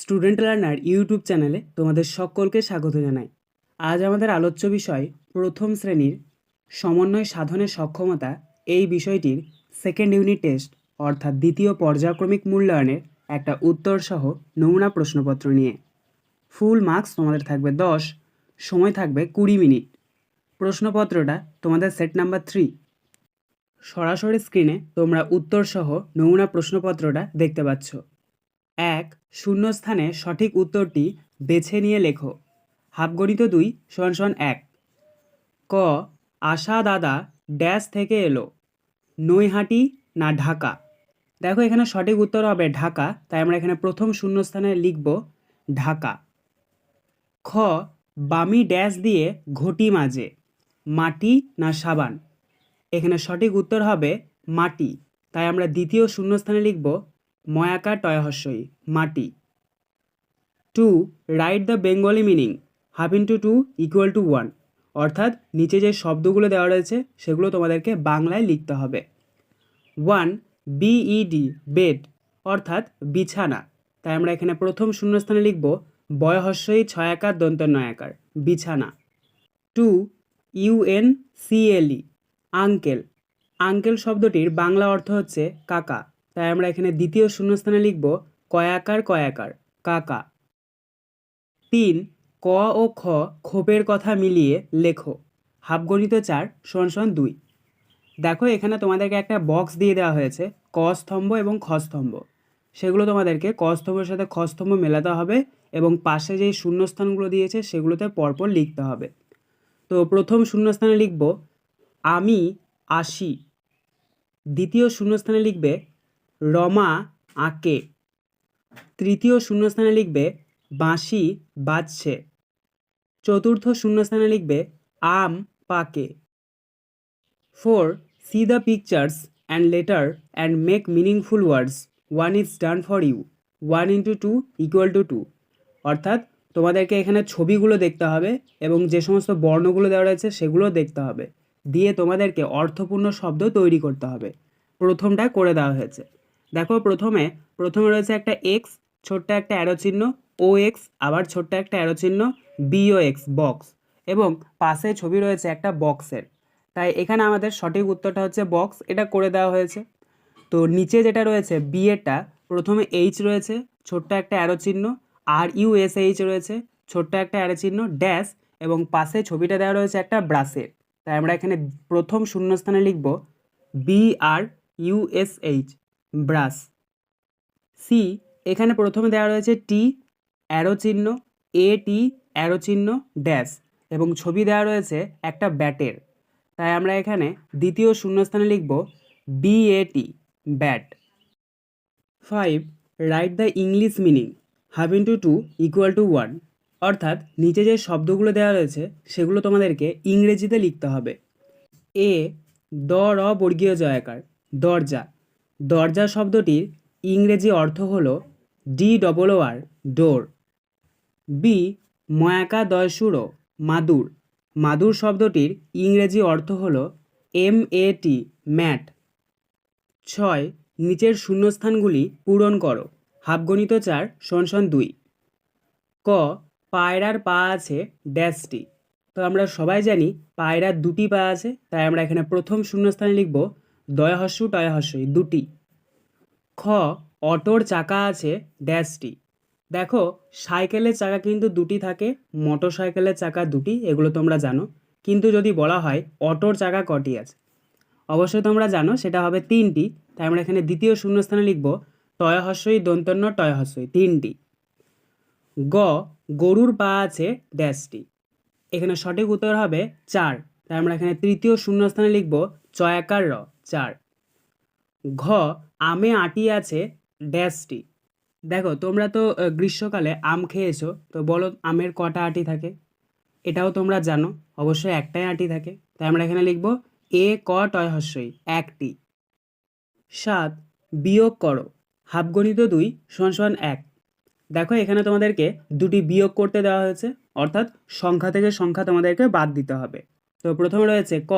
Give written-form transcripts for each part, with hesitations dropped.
Student learner YouTube চ্যানেলে তোমাদের সকলকে স্বাগত জানাই। আজ আমাদের আলোচ্য বিষয় প্রথম শ্রেণীর সমন্বয় সাধনের সক্ষমতা এই বিষয়টির সেকেন্ড ইউনিট টেস্ট অর্থাৎ দ্বিতীয় পর্যায়ক্রমিক মূল্যায়নের একটা উত্তরসহ নমুনা প্রশ্নপত্র নিয়ে। ফুল মার্কস তোমাদের থাকবে 10, সময় থাকবে 20 মিনিট। প্রশ্নপত্রটা তোমাদের সেট নাম্বার 3। সরাসরি স্ক্রিনে তোমরা উত্তরসহ নমুনা প্রশ্নপত্রটা দেখতে পাচ্ছ। 1. শূন্যস্থানে সঠিক উত্তরটি বেছে নিয়ে লেখো। হাফগণিত 2 = 1। ক. আশা দাদা ড্যাশ থেকে এলো, নৈহাটি না ঢাকা? দেখো এখানে সঠিক উত্তর হবে ঢাকা, তাই আমরা এখানে প্রথম শূন্যস্থানে লিখব ঢাকা। খ. বামি ড্যাশ দিয়ে ঘটি মাজে, মাটি না সাবান? এখানে সঠিক উত্তর হবে মাটি, তাই আমরা দ্বিতীয় শূন্যস্থানে লিখব ময়াকার টয়হস্যই মাটি। 2. Write the Bengali meaning half into 2 = 1, অর্থাৎ নিচে যে শব্দগুলো দেওয়া রয়েছে সেগুলো তোমাদেরকে বাংলায় লিখতে হবে। 1. বিইডি বেড অর্থাৎ বিছানা, তাই আমরা এখানে প্রথম শূন্যস্থানে লিখব বয়হস্যই ছয়াকার দন্তন্বয়াকার বিছানা। 2. ইউএনসিএলই আঙ্কেল, আঙ্কেল শব্দটির বাংলা অর্থ হচ্ছে কাকা, তাই আমরা এখানে দ্বিতীয় শূন্যস্থানে লিখব কয়াকার কয়াকার কাকা। 3. ক ও খ ক্ষোভের কথা মিলিয়ে লেখো। হাফগণিত 4 = 2। দেখো এখানে তোমাদেরকে একটা বক্স দিয়ে দেওয়া হয়েছে ক স্তম্ভ এবং খ স্তম্ভ, সেগুলো তোমাদেরকে ক স্তম্ভের সাথে খ স্তম্ভ মেলাতে হবে এবং পাশে যেই শূন্যস্থানগুলো দিয়েছে সেগুলোতে পরপর লিখতে হবে। তো প্রথম শূন্যস্থানে লিখব আমি আসি। দ্বিতীয় শূন্যস্থানে লিখবে রমা আঁকে। তৃতীয় শূন্যস্থানে লিখবে বাঁশি বাজছে। চতুর্থ শূন্যস্থানে লিখবে আম পাকে। 4. See the pictures and letter and make meaningful words. 1 is done for you. 1 into 2 = 2, অর্থাৎ তোমাদেরকে এখানে ছবিগুলো দেখতে হবে এবং যে সমস্ত বর্ণগুলো দেওয়া রয়েছে সেগুলো দেখতে হবে, দিয়ে তোমাদেরকে অর্থপূর্ণ শব্দ তৈরি করতে হবে। প্রথমটা করে দেওয়া হয়েছে। দেখো প্রথমে রয়েছে একটা এক্স, ছোট্ট একটা অ্যারো চিহ্ন, ও এক্স, আবার ছোট্ট একটা অ্যারো চিহ্ন বিও এক্স বক্স, এবং পাশে ছবি রয়েছে একটা বক্সের, তাই এখানে আমাদের সঠিক উত্তরটা হচ্ছে বক্স, এটা করে দেওয়া হয়েছে। তো নিচে যেটা রয়েছে বি এরটা প্রথমে এইচ রয়েছে ছোট্ট একটা অ্যারো চিহ্ন, আর ইউএসএইচ রয়েছে ছোট্ট একটা অ্যারো চিহ্ন ড্যাশ, এবং পাশে ছবিটা দেওয়া রয়েছে একটা ব্রাশের, তাই আমরা এখানে প্রথম শূন্যস্থানে লিখব BRUSH ব্রাশ। সি. এখানে প্রথমে দেওয়া রয়েছে টি অ্যারো চিহ্ন, AT অ্যারো চিহ্ন ড্যাশ, এবং ছবি দেওয়া রয়েছে একটা ব্যাটের, তাই আমরা এখানে দ্বিতীয় শূন্যস্থানে লিখব BAT bat. 5. Write the English meaning half into 2 = 1, অর্থাৎ নিচে যে শব্দগুলো দেওয়া রয়েছে সেগুলো তোমাদেরকে ইংরেজিতে লিখতে হবে। এ দ র বর্গীয় জয়াকার দরজা, দরজা শব্দটির ইংরেজি অর্থ হলো DOOR ডোর। বি ময়াকা দয়সুরো মাদুর, মাদুর শব্দটির ইংরেজি অর্থ হলো MAT ম্যাট। 6. নিচের শূন্যস্থানগুলি পূরণ করো। হাফগণিত 4 = 2। ক. পায়রার পা আছে ড্যাশটি, তো আমরা সবাই জানি পায়রার দুটি পা আছে, তাই আমরা এখানে প্রথম শূন্যস্থানে লিখব দয়হস্য টয়হস্যই দুটি। খ. অটোর চাকা আছে ড্যাশটি, দেখো সাইকেলের চাকা কিন্তু দুটি থাকে, মোটর সাইকেলের চাকা দুটি, এগুলো তোমরা জানো, কিন্তু যদি বলা হয় অটোর চাকা কটি আছে, অবশ্যই তোমরা জানো সেটা হবে 3টি, তাই আমরা এখানে দ্বিতীয় শূন্যস্থানে লিখব টয়হস্যই দন্তন্য টয়হস্যই 3টি। গ. গরুর পা আছে ড্যাশটি, এখানে সঠিক উত্তর হবে 4, তাই আমরা এখানে তৃতীয় শূন্যস্থানে লিখব চয়াকার র 4। ঘ. আমে আটি আছে ড্যাশটি, দেখো তোমরা তো গ্রীষ্মকালে আম খেয়েছো, তো বলো আমের কটা আটি থাকে? এটাও তোমরা জানো, অবশ্যই একটাই আটি থাকে, তাই আমরা এখানে লিখব এ ক টয়হস্যই একটি। 7. বিয়োগ করো। হাফগণিত 2 = 1, দেখো এখানে তোমাদেরকে দুটি বিয়োগ করতে দেওয়া হয়েছে, অর্থাৎ সংখ্যা থেকে সংখ্যা তোমাদেরকে বাদ দিতে হবে। তো প্রথমে রয়েছে ক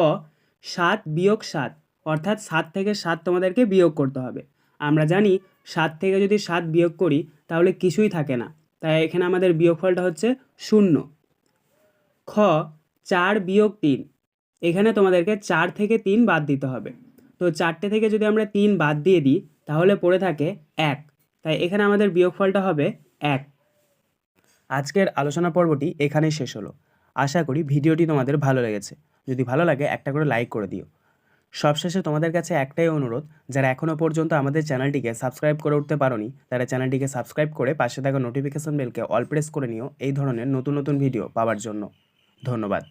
7 - 7, অর্থাৎ 7 থেকে 7 তোমাদেরকে বিয়োগ করতে হবে। আমরা জানি 7 থেকে যদি 7 বিয়োগ করি তাহলে কিছুই থাকে না, তাই এখানে আমাদের বিয়োগফলটা হচ্ছে 0। খ 4 বিয়োগ 3, এখানে তোমাদেরকে 4 থেকে 3 বাদ দিতে হবে। তো 4টে থেকে যদি আমরা 3 বাদ দিয়ে দিই তাহলে পড়ে থাকে 1, তাই এখানে আমাদের বিয়োগফলটা হবে 1। আজকের আলোচনা পর্বটি এখানেই শেষ হলো। আশা করি ভিডিওটি তোমাদের ভালো লেগেছে। যদি ভালো লাগে একটা করে লাইক করে দিও। সবশেষে তোমাদের কাছে একটাই অনুরোধ, যারা এখনও পর্যন্ত আমাদের চ্যানেলটিকে সাবস্ক্রাইব করে উঠতে পারোনি তারা চ্যানেলটিকে সাবস্ক্রাইব করে পাশে থাকা নোটিফিকেশন বেলকে অল প্রেস করে নিও এই ধরনের নতুন নতুন ভিডিও পাওয়ার জন্য। ধন্যবাদ।